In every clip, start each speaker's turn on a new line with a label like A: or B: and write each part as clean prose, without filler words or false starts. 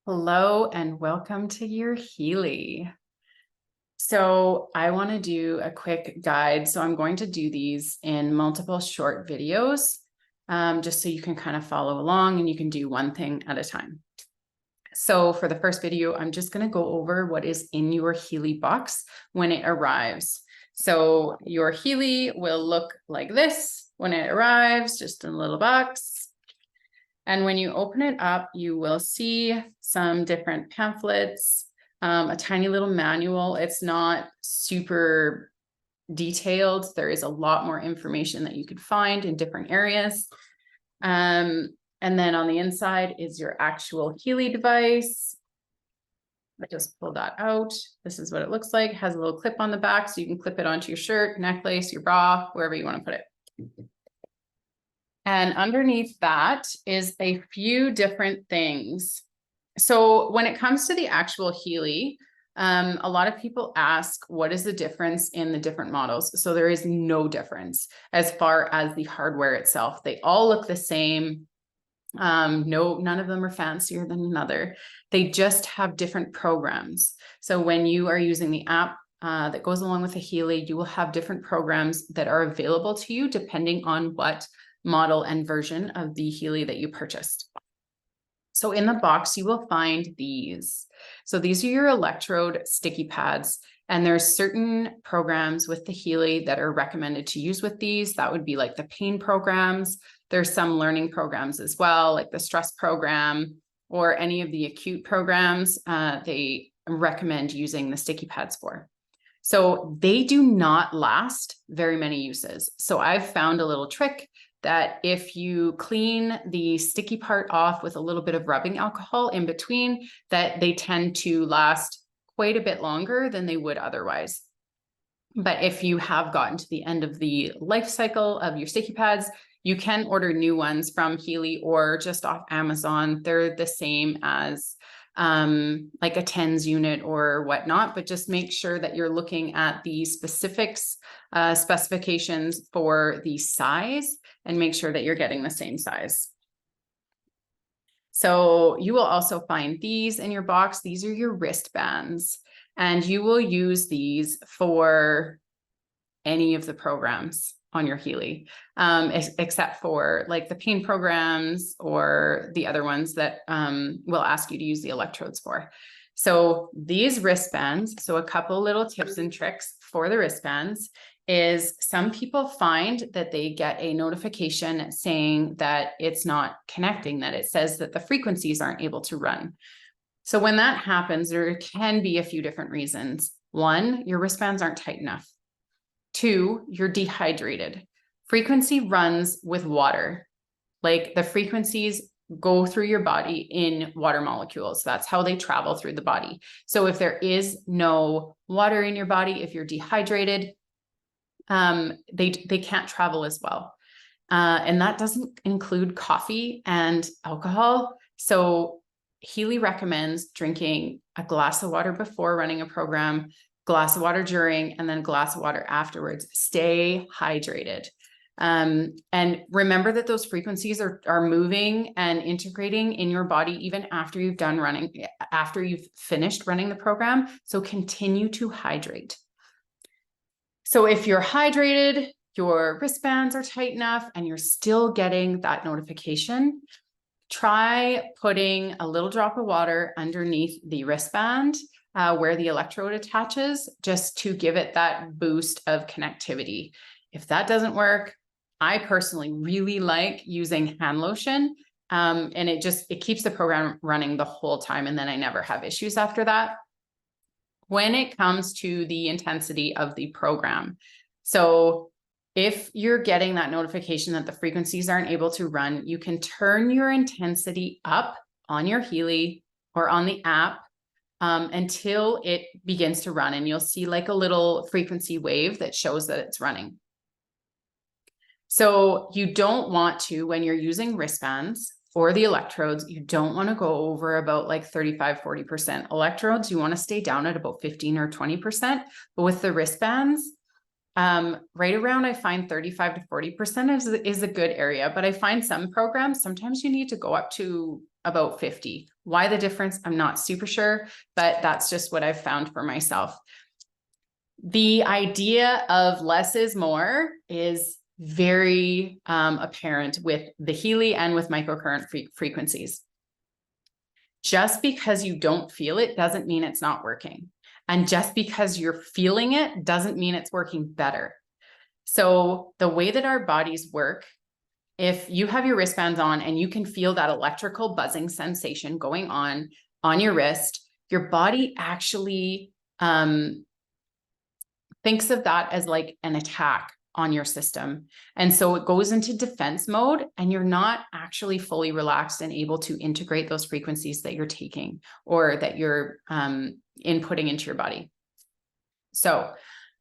A: Hello and welcome to your Healy. So I want to do a quick guide. So I'm going to do these in multiple short videos, just so you can kind of follow along and you can do one thing at a time. So for the first video, I'm just going to go over what is in your Healy box when it arrives. So your Healy will look like this when it arrives, just in a little box. And when you open it up, you will see some different pamphlets, a tiny little manual. It's not super detailed. There is a lot more information that you could find in different areas. And then on the inside is your actual Healy device. I just pulled that out. This is what it looks like. It has a little clip on the back, so you can clip it onto your shirt, necklace, your bra, wherever you want to put it. And underneath that is a few different things. So when it comes to the actual Healy, a lot of people ask, what is the difference in the different models? So there is no difference as far as the hardware itself. They all look the same. None of them are fancier than another. They just have different programs. So when you are using the app that goes along with the Healy, you will have different programs that are available to you depending on what model and version of the Healy that you purchased. So in the box, you will find these. So these are your electrode sticky pads, and there's certain programs with the Healy that are recommended to use with these. That would be like the pain programs. There's some learning programs as well, like the stress program or any of the acute programs. They recommend using the sticky pads for. So they do not last very many uses. So I've found a little trick that if you clean the sticky part off with a little bit of rubbing alcohol in between, that they tend to last quite a bit longer than they would otherwise. But if you have gotten to the end of the life cycle of your sticky pads, you can order new ones from Healy or just off Amazon. They're the same as like a TENS unit or whatnot, but just make sure that you're looking at the specifics, specifications for the size, and make sure that you're getting the same size. So you will also find these in your box. These are your wristbands, and you will use these for any of the programs on your Healy, except for like the pain programs or the other ones that will ask you to use the electrodes for. So these wristbands, so a couple little tips and tricks for the wristbands is some people find that they get a notification saying that it's not connecting, that it says that the frequencies aren't able to run. So when that happens, there can be a few different reasons. One, your wristbands aren't tight enough. Two, you're dehydrated. Frequency runs with water. Like the frequencies go through your body in water molecules. That's how they travel through the body. So if there is no water in your body, if you're dehydrated, they can't travel as well. And that doesn't include coffee and alcohol. So Healy recommends drinking a glass of water before running a program, glass of water during, and then a glass of water afterwards. Stay hydrated. And remember that those frequencies are moving and integrating in your body even after you've done running, after you've finished running the program. So continue to hydrate. So if you're hydrated, your wristbands are tight enough, and you're still getting that notification, try putting a little drop of water underneath the wristband where the electrode attaches, just to give it that boost of connectivity. If that doesn't work, I personally really like using hand lotion, and it keeps the program running the whole time, and then I never have issues after that. When it comes to the intensity of the program, so if you're getting that notification that the frequencies aren't able to run, you can turn your intensity up on your Healy or on the app until it begins to run, and you'll see like a little frequency wave that shows that it's running. So you don't want to, when you're using wristbands or the electrodes, you don't want to go over about like 35, 40%. Electrodes, you want to stay down at about 15 or 20%. But with the wristbands, right around, I find 35 to 40% is a good area. But I find some programs, sometimes you need to go up to about 50. Why the difference? I'm not super sure, but that's just what I've found for myself. The idea of less is more is very apparent with the Healy and with microcurrent frequencies. Just because you don't feel it doesn't mean it's not working. And just because you're feeling it doesn't mean it's working better. So the way that our bodies work, if you have your wristbands on and you can feel that electrical buzzing sensation going on your wrist, your body actually thinks of that as like an attack on your system. And so it goes into defense mode and you're not actually fully relaxed and able to integrate those frequencies that you're taking or that you're inputting into your body. So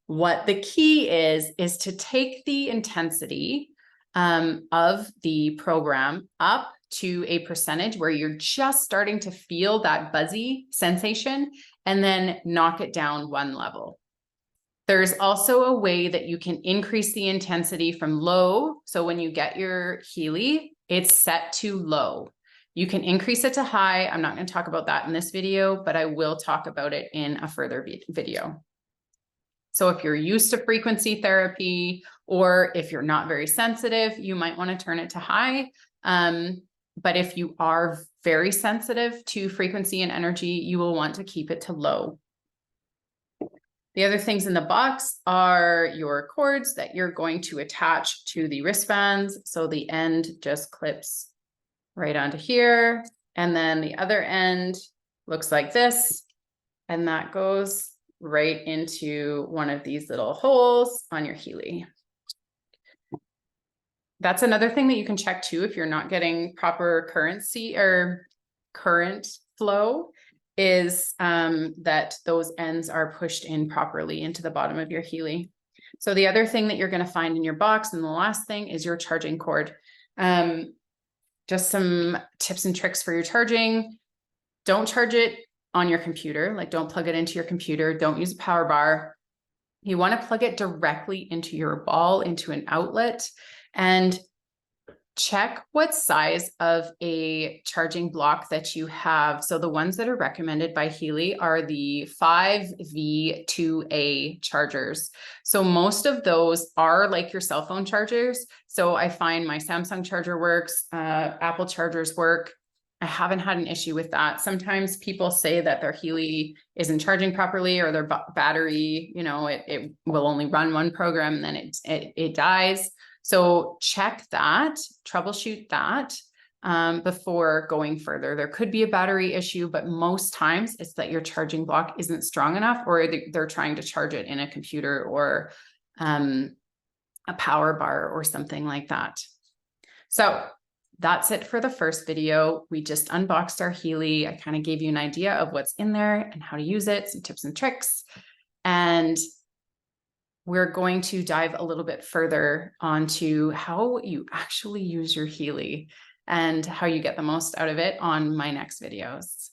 A: what the key is to take the intensity of the program up to a percentage where you're just starting to feel that buzzy sensation and then knock it down one level. There's also a way that you can increase the intensity from low. So when you get your Healy, it's set to low. You can increase it to high. I'm not going to talk about that in this video, but I will talk about it in a further video. So if you're used to frequency therapy, or if you're not very sensitive, you might want to turn it to high. But if you are very sensitive to frequency and energy, you will want to keep it to low. The other things in the box are your cords that you're going to attach to the wristbands. So the end just clips right onto here. And then the other end looks like this. And that goes right into one of these little holes on your Healy. That's another thing that you can check too if you're not getting proper currency or current flow, is that those ends are pushed in properly into the bottom of your Healy. So the other thing that you're going to find in your box, and the last thing, is your charging cord. Just some tips and tricks for your charging. Don't charge it on your computer. Like, don't plug it into your computer. Don't use a power bar. You want to plug it directly into your ball, into an outlet, and check what size of a charging block that you have. So the ones that are recommended by Healy are the 5V2A chargers. So most of those are like your cell phone chargers. So I find my Samsung charger works, Apple chargers work. I haven't had an issue with that. Sometimes people say that their Healy isn't charging properly, or their battery, you know, it will only run one program and then it dies. So check that, troubleshoot that before going further. There could be a battery issue, but most times it's that your charging block isn't strong enough, or they're trying to charge it in a computer or a power bar or something like that. So that's it for the first video. We just unboxed our Healy. I kind of gave you an idea of what's in there and how to use it, some tips and tricks. And we're going to dive a little bit further onto how you actually use your Healy and how you get the most out of it on my next videos.